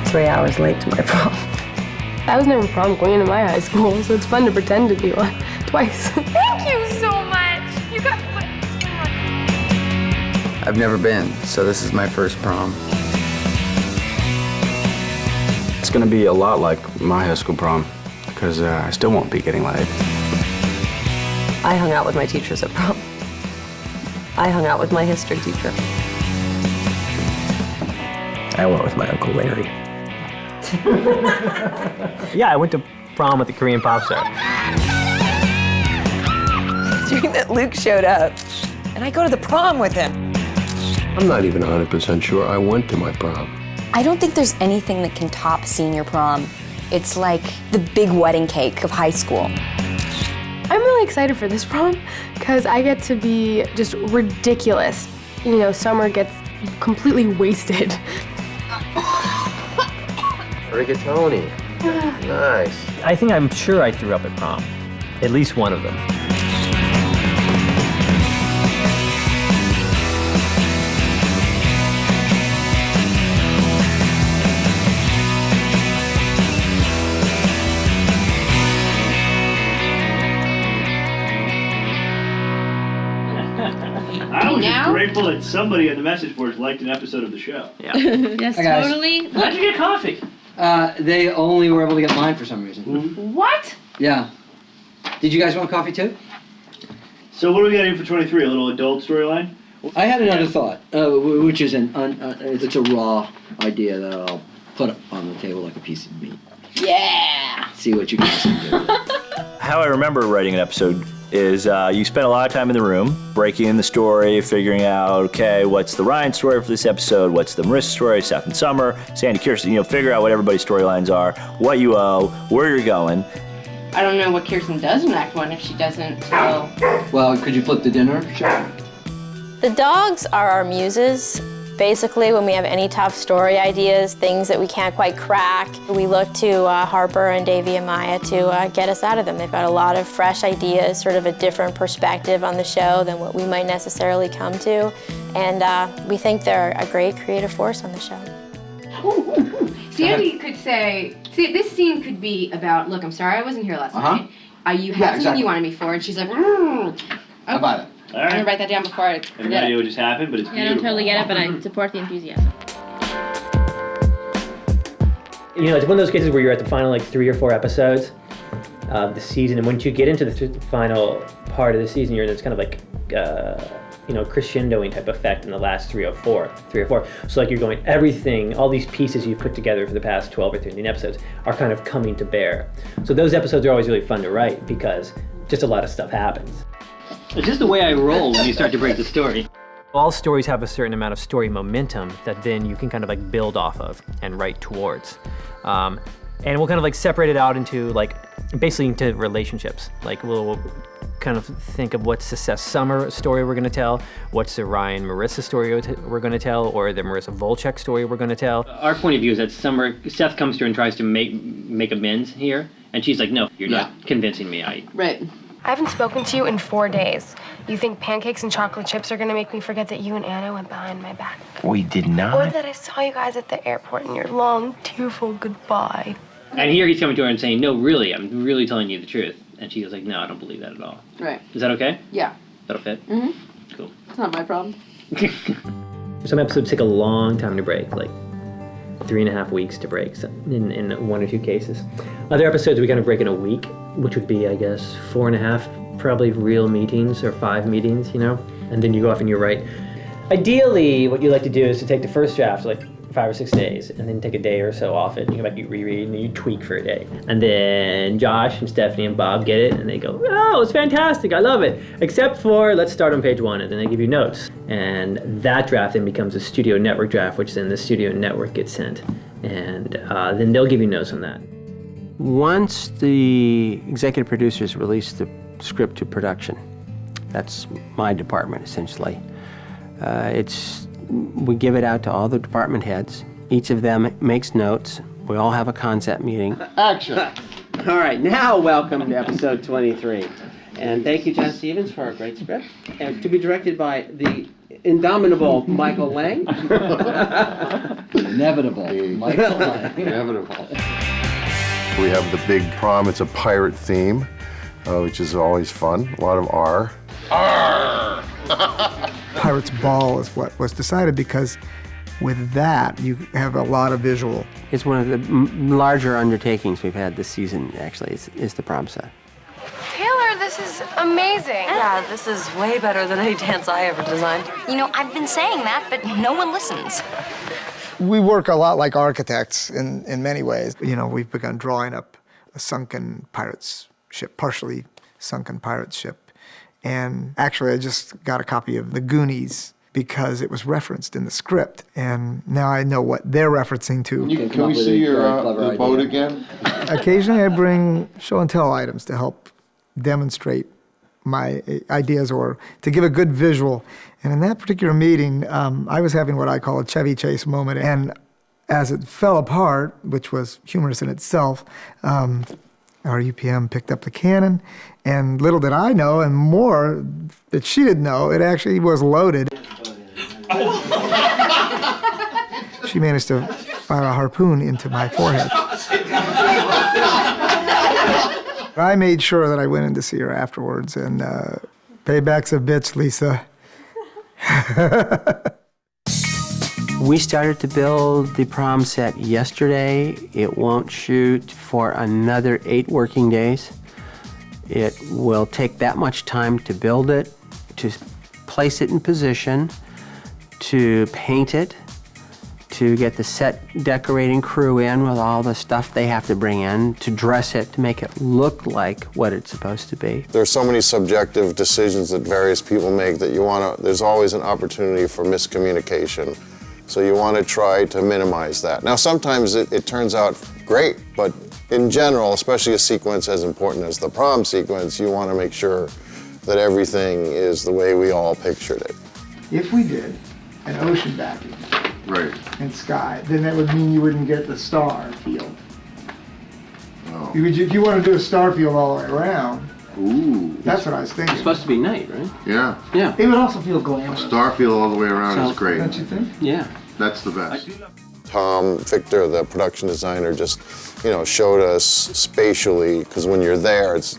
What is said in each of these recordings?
3 hours late to my prom. I was never prom queen in my high school, so it's fun to pretend to be one twice. Thank you so much. You got I've never been, so this is my first prom. It's gonna be a lot like my high school prom, because I still won't be getting laid. I hung out with my teachers at prom. I hung out with my history teacher. I went with my Uncle Larry. Yeah, I went to prom with the Korean pop star. During that, Luke showed up, and I go to the prom with him. I'm not even 100% sure I went to my prom. I don't think there's anything that can top senior prom. It's like the big wedding cake of high school. I'm really excited for this prom because I get to be just ridiculous. You know, Summer gets completely wasted. Rigatoni. Nice. I'm sure I threw up at prom. At least one of them. I was just grateful that somebody on the message boards liked an episode of the show. Yeah. Yes, totally. How'd you get coffee? They only were able to get mine for some reason. What? Yeah. Did you guys want coffee too? So what do we got here for 23? A little adult storyline? I had another thought, which is it's a raw idea that I'll put up on the table like a piece of meat. Yeah. See what you guys can do. How I remember writing an episode is you spent a lot of time in the room, breaking in the story, figuring out, okay, what's the Ryan story for this episode, what's the Marissa story, Seth and Summer, Sandy, Kirsten, figure out what everybody's storylines are, what you owe, where you're going. I don't know what Kirsten does in Act 1 if she doesn't tell. Well, could you flip the dinner? Sure. The dogs are our muses. Basically, when we have any tough story ideas, things that we can't quite crack, we look to Harper and Davey and Maya to get us out of them. They've got a lot of fresh ideas, sort of a different perspective on the show than what we might necessarily come to. And we think they're a great creative force on the show. Sandy could say, see, this scene could be about, look, I'm sorry I wasn't here last night. You had something exactly. you wanted me for, and she's like, How about it? All I'm gonna right. write that down before I I have no forget idea it. what just happened, but it's Yeah, I beautiful. don't totally get it, but I support the enthusiasm. It's one of those cases where you're at the final 3 or 4 episodes of the season, and once you get into the final part of the season, you're in this kind of crescendoing type effect in the last 3 or 4. So you're going, everything, all these pieces you've put together for the past 12 or 13 episodes are kind of coming to bear. So those episodes are always really fun to write because just a lot of stuff happens. It's just the way I roll when you start to break the story. All stories have a certain amount of story momentum that then you can kind of build off of and write towards. And we'll kind of separate it out into basically into relationships. We'll kind of think of what's the Seth Summer story we're going to tell, what's the Ryan Marissa story we're going to tell, or the Marissa Volchek story we're going to tell. Our point of view is that Seth comes to her and tries to make amends here, and she's like, no, you're not convincing me. Right. I haven't spoken to you in 4 days. You think pancakes and chocolate chips are gonna make me forget that you and Anna went behind my back? We did Or not. that I saw you guys at the airport in your long, tearful goodbye. And here he's coming to her and saying, no, really, I'm really telling you the truth. And she was like, no, I don't believe that at all. Right. Is that okay? Yeah. That'll fit? Mm-hmm. Cool. It's not my problem. Some episodes take a long time to break, 3.5 weeks to break in 1 or 2 cases. Other episodes we kind of break in a week, which would be, I guess, 4.5 probably real meetings or 5 meetings, and then you go off and you write. Ideally, what you like to do is to take the first draft, 5 or 6 days, and then take a day or so off it, and you go back, you reread, and then you tweak for a day. And then Josh and Stephanie and Bob get it, and they go, oh, it's fantastic, I love it, except for, let's start on page 1, and then they give you notes. And that draft then becomes a studio network draft, which then the studio network gets sent, and then they'll give you notes on that. Once the executive producers release the script to production, that's my department essentially. We give it out to all the department heads. Each of them makes notes. We all have a concept meeting. Action. All right, now welcome to episode 23. And thank you, John Stevens, for a great script. And to be directed by the indomitable Michael Lang. Inevitable. Michael Lang. Inevitable. We have the big prom. It's a pirate theme, which is always fun. A lot of R. R! Pirates Ball is what was decided because with that, you have a lot of visual. It's one of the larger undertakings we've had this season, actually, is the prom set. Taylor, this is amazing. Yeah, this is way better than any dance I ever designed. You know, I've been saying that, but no one listens. We work a lot like architects in many ways. You know, we've begun drawing up a sunken pirate's ship, partially sunken pirate's ship. And actually, I just got a copy of The Goonies because it was referenced in the script. And now I know what they're referencing to. Can we see your the boat again? Occasionally, I bring show and tell items to help demonstrate my ideas or to give a good visual. And in that particular meeting, I was having what I call a Chevy Chase moment. And as it fell apart, which was humorous in itself, our UPM picked up the cannon. And little did I know, and more that she didn't know, it actually was loaded. She managed to fire a harpoon into my forehead. I made sure that I went in to see her afterwards, and payback's a bitch, Lisa. We started to build the prom set yesterday. It won't shoot for another 8 working days. It will take that much time to build it, to place it in position, to paint it, to get the set decorating crew in with all the stuff they have to bring in, to dress it, to make it look like what it's supposed to be. There's so many subjective decisions that various people make that there's always an opportunity for miscommunication. So you want to try to minimize that. Now, sometimes it turns out great, but in general, especially a sequence as important as the prom sequence, you want to make sure that everything is the way we all pictured it. If we did an ocean backing Right. and sky, then that would mean you wouldn't get the star field. Oh. If you want to do a star field all the way around, Ooh. that's what I was thinking. It's supposed to be night, right? Yeah. Yeah. It would also feel glamorous. Starfield all the way around is great. Don't you think? Yeah. That's the best. Tom Victor, the production designer, just, showed us spatially, because when you're there, it's,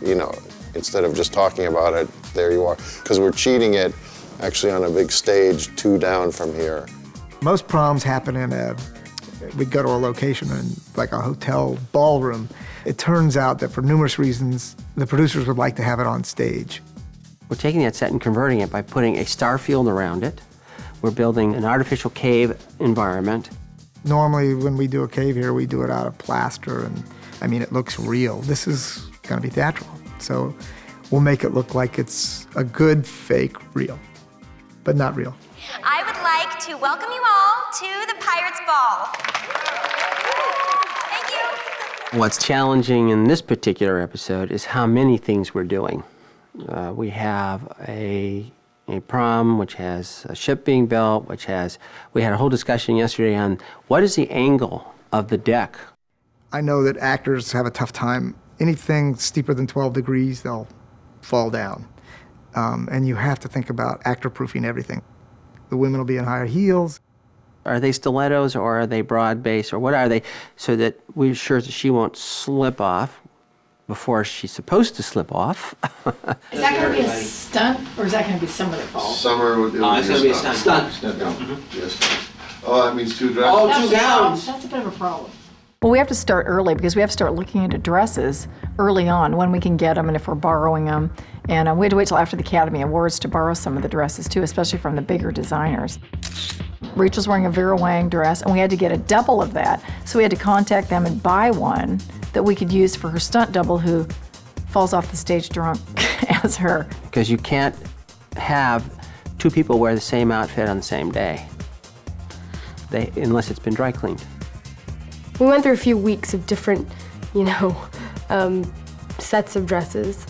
instead of just talking about it, there you are. Because we're cheating it actually on a big stage 2 down from here. Most proms happen we'd go to a location in like a hotel ballroom. It turns out that for numerous reasons, the producers would like to have it on stage. We're taking that set and converting it by putting a star field around it. We're building an artificial cave environment. Normally, when we do a cave here, we do it out of plaster, and it looks real. This is gonna be theatrical, so we'll make it look like it's a good fake real, but not real. I would like to welcome you all to the Pirates Ball. Thank you. What's challenging in this particular episode is how many things we're doing. We have a prom, which has a ship being built, we had a whole discussion yesterday on what is the angle of the deck. I know that actors have a tough time. Anything steeper than 12 degrees, they'll fall down. And you have to think about actor-proofing everything. The women will be in higher heels. Are they stilettos or are they broad base or what are they, so that we're sure that she won't slip off before she's supposed to slip off. Is that going to be a stunt, or is that going to be Summer that falls? Summer would it's going to be a stunt. Stunt. Yes. Oh, that means 2 dresses. Oh, 2 gowns. That's a bit of a problem. Well, we have to start early because we have to start looking into dresses early on when we can get them and if we're borrowing them. And we had to wait till after the Academy Awards to borrow some of the dresses too, especially from the bigger designers. Rachel's wearing a Vera Wang dress, and we had to get a double of that. So we had to contact them and buy one that we could use for her stunt double who falls off the stage drunk as her. Because you can't have 2 people wear the same outfit on the same day, unless it's been dry cleaned. We went through a few weeks of different, sets of dresses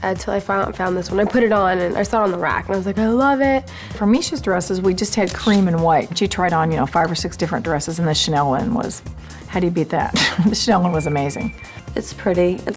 until I found this one. I put it on and I saw it on the rack and I was like, I love it. For Misha's dresses, we just had cream and white. She tried on, 5 or 6 different dresses, and the Chanel one was, how do you beat that? The Chanel one was amazing. It's pretty.